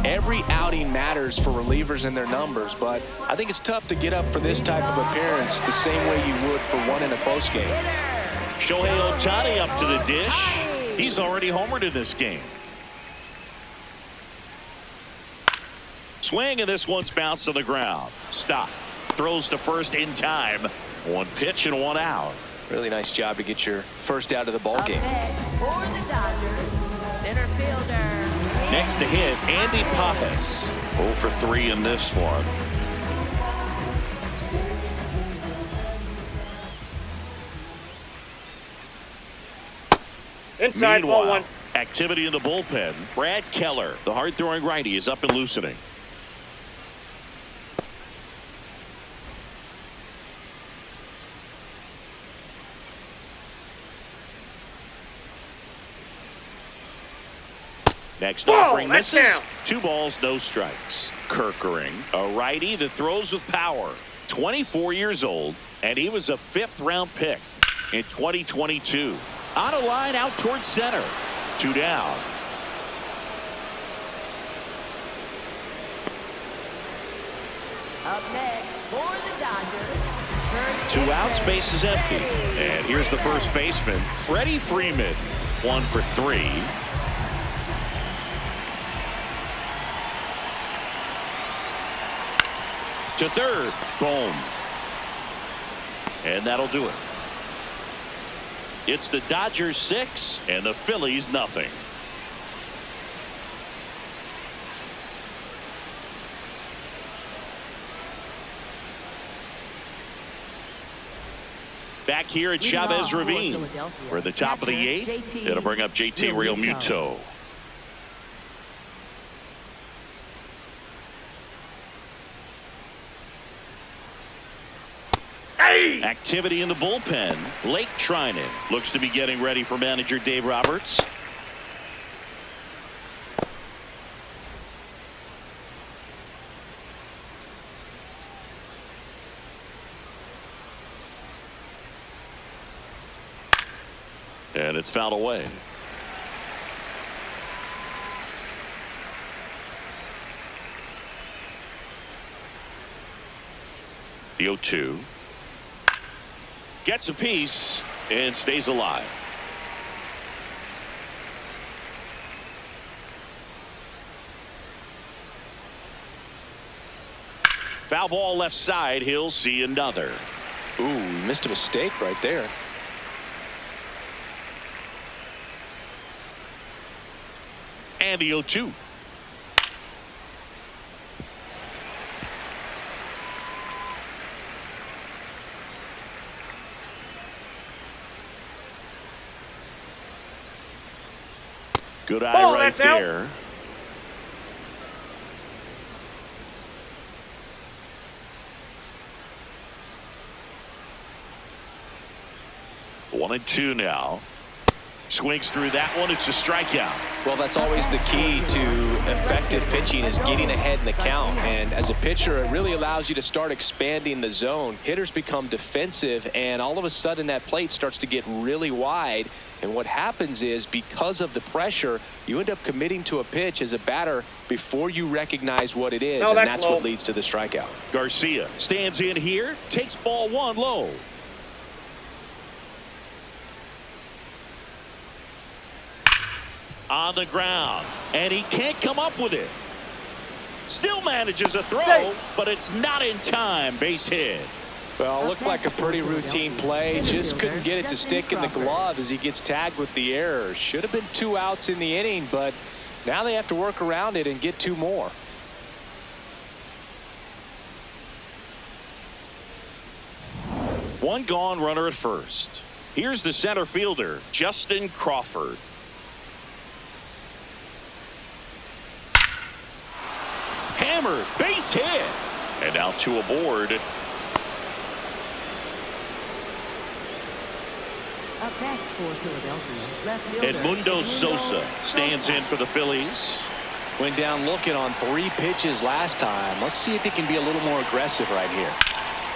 Every outing matters for relievers and their numbers, but I think it's tough to get up for this type of appearance the same way you would for one in a close game. Shohei Ohtani up to the dish. He's already homered in this game. Swing, and this one's bounced to the ground. Stop. Throws to first in time. 1 pitch and 1 out. Really nice job to get your first out of the ball Up game. next for the Dodgers, center fielder. Next to hit, Andy Pajas. 0 for 3 in this one. Inside, ball Meanwhile, 1. activity in the bullpen. Brad Keller, the hard-throwing righty, is up and loosening. Next offering that's misses. down. 2 balls, no strikes. Kirkering, a righty that throws with power. 24 years old, and he was a 5th-round pick in 2022. On a line out towards center. 2 down. Up next for the Dodgers, first 2 outs, baseman, base is empty. Freddie. And here's the first baseman, Freddie Freeman. 1 for 3. To third, boom. And that'll do it. It's the Dodgers 6 and the Phillies nothing. Back here at Chavez Ravine. We're at the top of the 8th. It'll bring up JT Realmuto. Hey! Activity in the bullpen. Lake Trinan looks to be getting ready for manager Dave Roberts. And it's fouled away. The 0-2. Gets a piece and stays alive. Foul ball left side. He'll see another. Ooh, missed a mistake right there. And the 0-2. Good eye Ball, right that's out. there. One and 2 now. Swings through that one. It's a strikeout. Well, that's always the key to effective pitching, is getting ahead in the count. And as a pitcher, it really allows you to start expanding the zone. Hitters become defensive, and all of a sudden that plate starts to get really wide. And what happens is, because of the pressure, you end up committing to a pitch as a batter before you recognize what it is. No, and that's that's low. what leads to the strikeout. Garcia stands in here. Takes ball 1 low. On the ground, and he can't come up with it. Still manages a throw, Safe. but it's not in time. Base hit. Well, it looked like a pretty routine play. Just couldn't get it to stick in the glove as he gets tagged with the error. Should have been 2 outs in the inning, but now they have to work around it and get 2 more. One gone, runner at first. Here's the center fielder, Justin Crawford. Hammered, base hit. And now 2 aboard. Up next for Philadelphia, left fielder, Edmundo Sosa stands in for the Phillies. Went down looking on 3 pitches last time. Let's see if he can be a little more aggressive right here.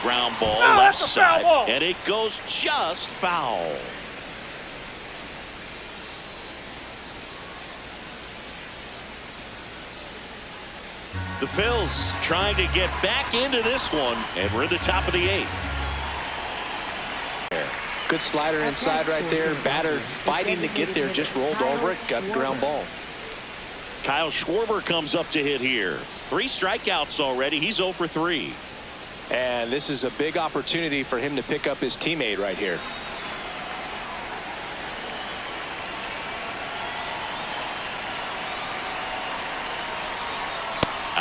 Ground ball No, left that's a foul side, ball. and it goes just foul. The Phils trying to get back into this one, and we're at the top of the 8th. Good slider inside right there. Batter fighting to get there, just rolled over it, got the ground ball. Kyle Schwarber comes up to hit here. 3 strikeouts already. He's 0 for 3. And this is a big opportunity for him to pick up his teammate right here.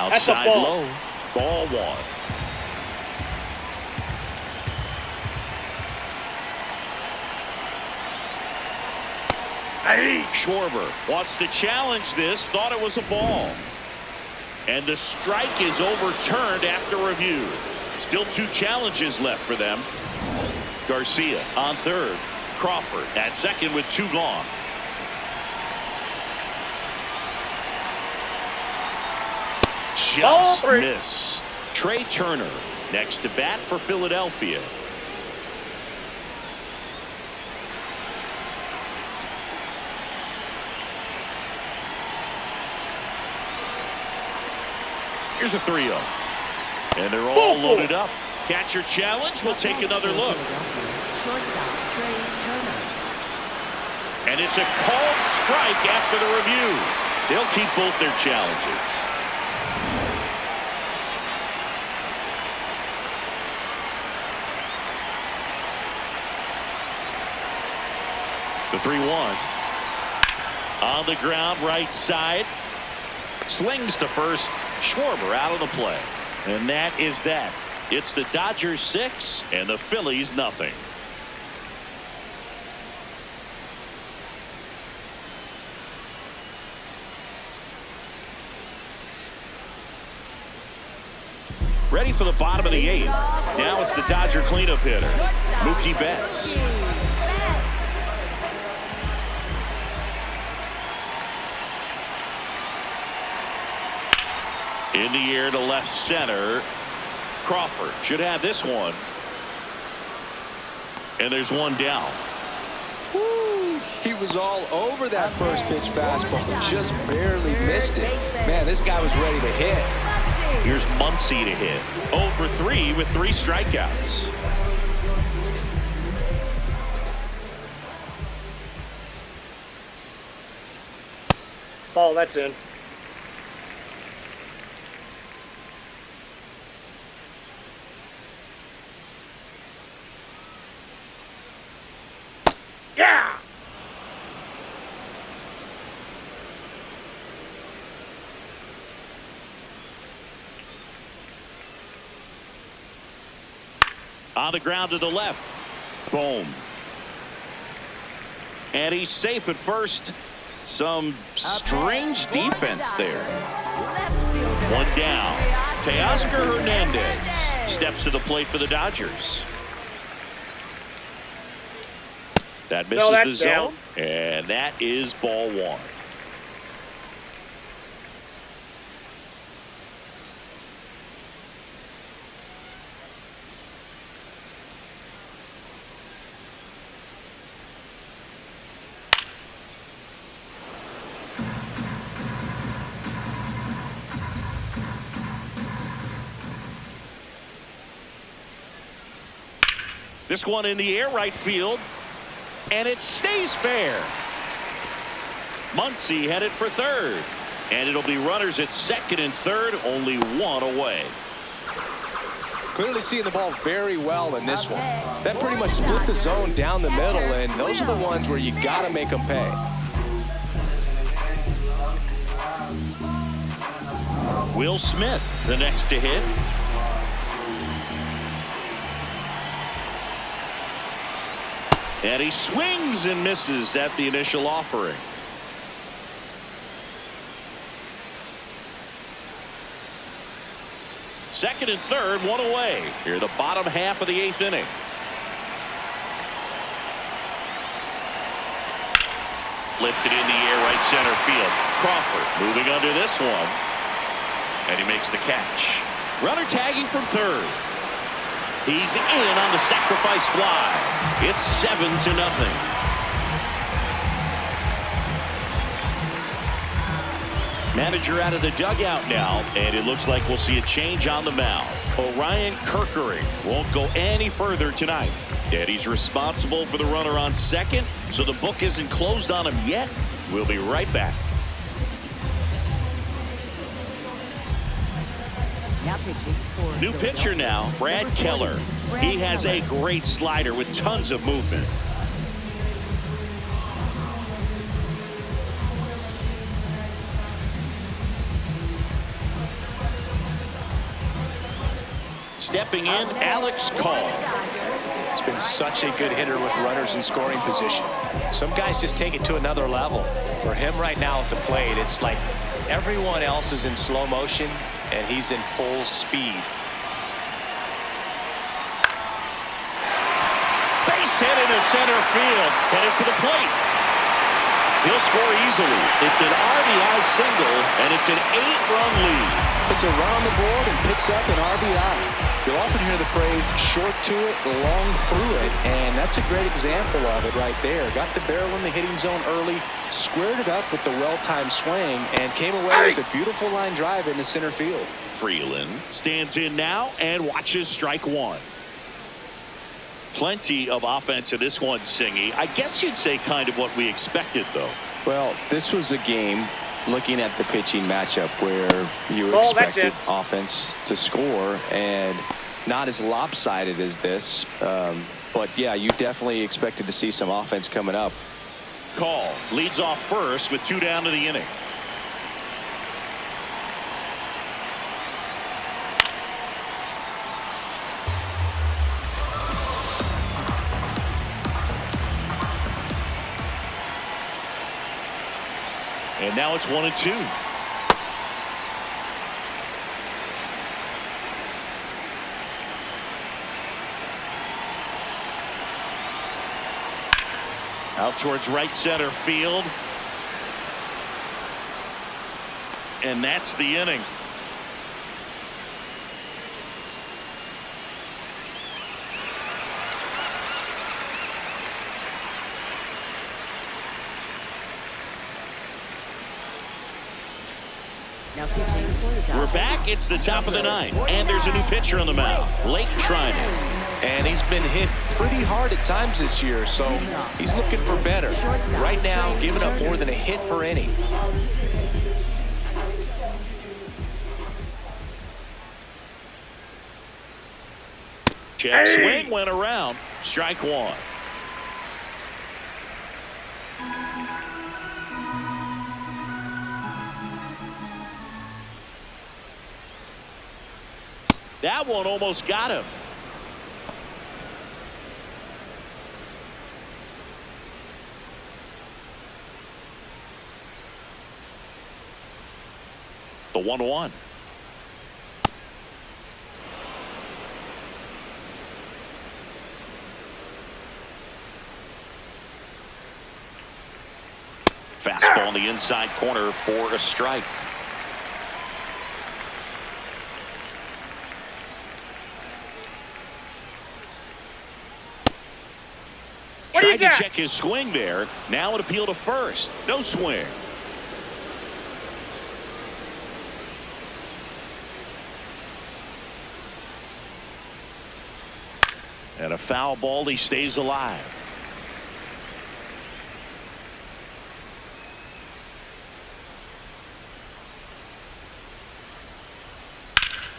Outside ball. low. Ball one. Hey. Schwarber wants to challenge this. Thought it was a ball. And the strike is overturned after review. Still 2 challenges left for them. Garcia on third. Crawford at second with 2 gone. Just missed. Trey Turner next to bat for Philadelphia. Here's a 3-0. And they're all loaded up. Catcher challenge. We'll take another look. Shortstop Trey Turner. And it's a called strike after the review. They'll keep both their challenges. The 3-1. On the ground, right side. Slings to first. Schwarber out of the play. And that is that. It's the Dodgers 6 and the Phillies nothing. Ready for the bottom of the 8th. Now it's the Dodger cleanup hitter, Mookie Betts. In the air to left center. Crawford should have this one. And there's one down. Woo, he was all over that first pitch fastball. Just barely missed it. Man, this guy was ready to hit. Here's Muncy to hit. 0 for 3 with 3 strikeouts. Ball, that's in. Yeah! On the ground to the left. Boom. And he's safe at first. Some strange defense there. One down. Teoscar Hernandez steps to the plate for the Dodgers. That misses the zone. And that is ball 1. This one in the air, right field. And it stays fair. Muncy headed for third. And it'll be runners at second and third, only 1 away. Clearly seeing the ball very well in this one. That pretty much split the zone down the middle, and those are the ones where you got to make them pay. Will Smith, the next to hit. And he swings and misses at the initial offering. Second and third, 1 away. Here the bottom half of the 8th inning. Lifted in the air, right center field. Crawford moving under this one. And he makes the catch. Runner tagging from third. He's in on the sacrifice fly. It's 7-0. Manager out of the dugout now, and it looks like we'll see a change on the mound. Orion Kerkering won't go any further tonight. And he's responsible for the runner on second, so the book isn't closed on him yet. We'll be right back. Now pitching for New pitcher now, Brad Keller. He has a great slider with tons of movement. stepping in, Alex Call. He's been such a good hitter with runners in scoring position. Some guys just take it to another level. For him right now at the plate, it's like everyone else is in slow motion and he's in full speed. Base hit into center field, headed for the plate. He'll score easily. It's an RBI single, and it's an 8-run lead. Puts a run on the board and picks up an RBI. You'll often hear the phrase short to it, long through it, and that's a great example of it right there. Got the barrel in the hitting zone early, squared it up with the well-timed swing, and came away with a beautiful line drive into center field. Freeland stands in now and watches strike one. Plenty of offense in this one, Singy. I guess you'd say kind of what we expected, though. Well, this was a game looking at the pitching matchup where you expected offense to score and not as lopsided as this. But, yeah, you definitely expected to see some offense coming up. Call leads off first with 2 down to the inning. And now it's 1-2. Out towards right center field. And that's the inning. We're back. It's the top of the ninth, and there's a new pitcher on the mound, Blake Trinan. And he's been hit pretty hard at times this year, so he's looking for better. Right now, giving up more than a hit per inning. Check swing went around. Strike one. That one almost got him. The 1-1. Fastball in the inside corner for a strike. Tried to check his swing there. Now an appeal to first. No swing. And a foul ball. He stays alive.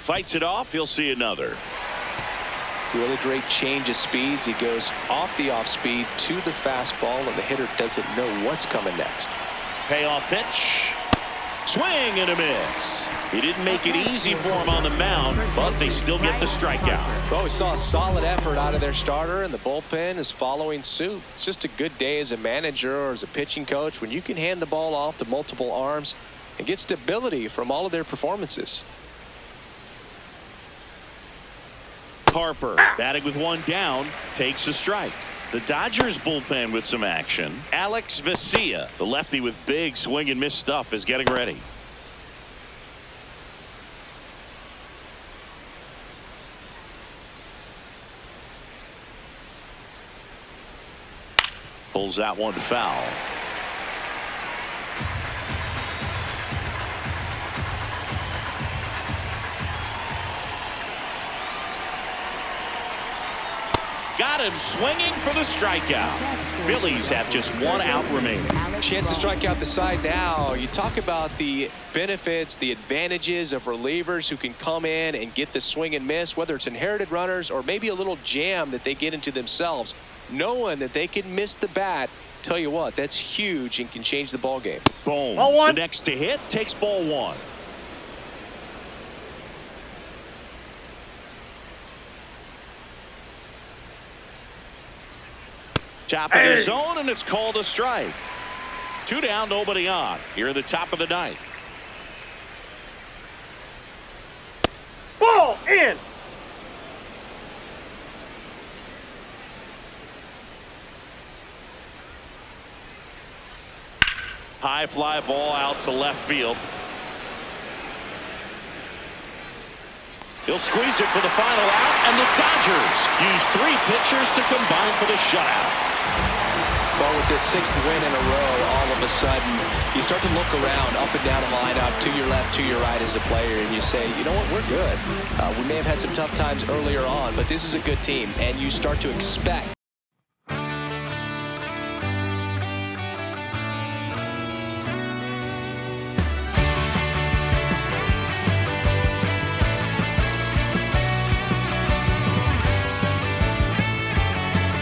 Fights it off. He'll see another. Really great change of speeds. He goes off the off speed to the fastball, and the hitter doesn't know what's coming next. Payoff pitch. Swing and a miss. He didn't make it easy for him on the mound, but they still get the strikeout. Well, we saw a solid effort out of their starter, and the bullpen is following suit. It's just a good day as a manager or as a pitching coach when you can hand the ball off to multiple arms and get stability from all of their performances. Harper batting with one down takes a strike. The Dodgers bullpen with some action. Alex Vesia, the lefty with big swing and miss stuff, is getting ready. Pulls that one foul. Got him swinging for the strikeout. Phillies have just 1 out remaining. Chance to strike out the side now. You talk about the benefits, the advantages of relievers who can come in and get the swing and miss, whether it's inherited runners or maybe a little jam that they get into themselves. Knowing that they can miss the bat, tell you what, that's huge and can change the ball game. Boom. Ball one. The next to hit takes ball one. Top of the zone, and it's called a strike. 2 down, nobody on. Here in the top of the ninth. Ball in. High fly ball out to left field. He'll squeeze it for the final out, and the Dodgers use 3 pitchers to combine for the shutout. Well, with this 6th win in a row, all of a sudden, you start to look around, up and down the lineup, to your left, to your right as a player, and you say, you know what, we're good. We may have had some tough times earlier on, but this is a good team, and you start to expect